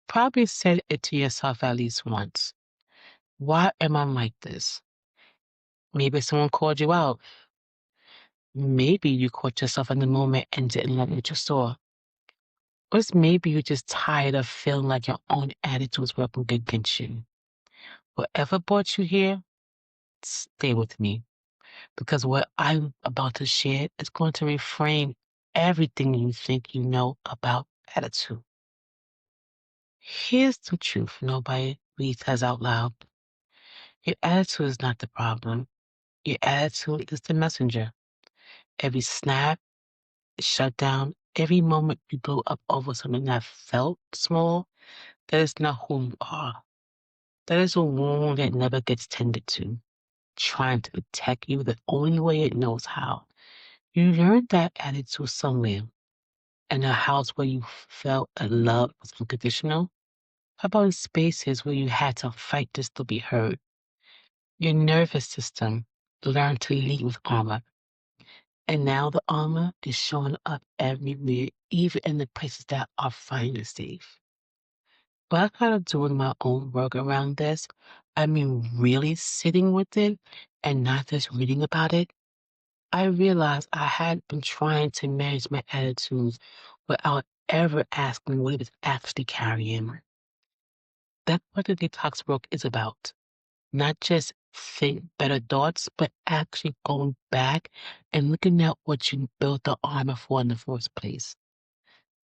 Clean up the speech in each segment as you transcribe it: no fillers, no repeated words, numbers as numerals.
Probably said it to yourself at least once. Why am I like this? Maybe someone called you out. Maybe you caught yourself in the moment and didn't like what you saw. Or it's maybe you're just tired of feeling like your own attitude was working against you. Whatever brought you here, stay with me. Because what I'm about to share is going to reframe everything you think you know about attitude. Here's the truth nobody reads says out loud. Your attitude is not the problem. Your attitude is the messenger. Every snap, shutdown, every moment you blow up over something that felt small, that is not who you are. That is a wound that never gets tended to, trying to protect you the only way it knows how. You learned that attitude somewhere in a house where you felt that love was unconditional. How about in spaces where you had to fight just to be heard? Your nervous system learned to lead with armor. And now the armor is showing up everywhere, even in the places that are finally safe. But I kind of doing my own work around this. I mean, really sitting with it and not just reading about it. I realized I had been trying to manage my attitudes without ever asking what it was actually carrying. That's what the detox work is about. Not just think better thoughts, but actually going back and looking at what you built the armor for in the first place.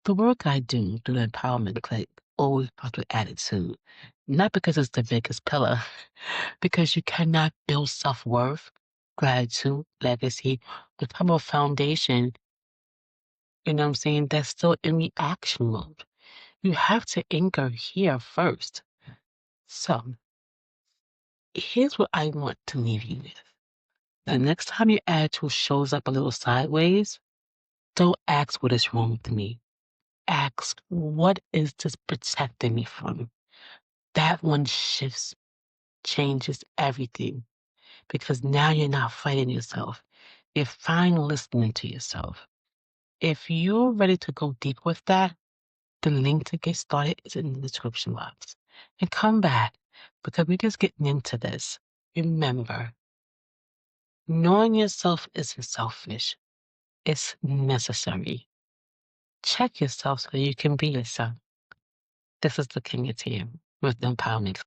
The work I do through the empowerment click always starts with attitude. Not because it's the biggest pillar, because you cannot build self-worth, gratitude, legacy, the type of foundation, you know what I'm saying, that's still in reaction mode. You have to anchor here first. So here's what I want to leave you with. The next time your attitude shows up a little sideways, don't ask what is wrong with me. Ask, what is this protecting me from? That one shifts, changes everything because now you're not fighting yourself. You're finally listening to yourself. If you're ready to go deep with that, the link to get started is in the description box. And come back because we're just getting into this. Remember, knowing yourself isn't selfish. It's necessary. Check yourself so you can be yourself. This is the King of Team with the Empowerment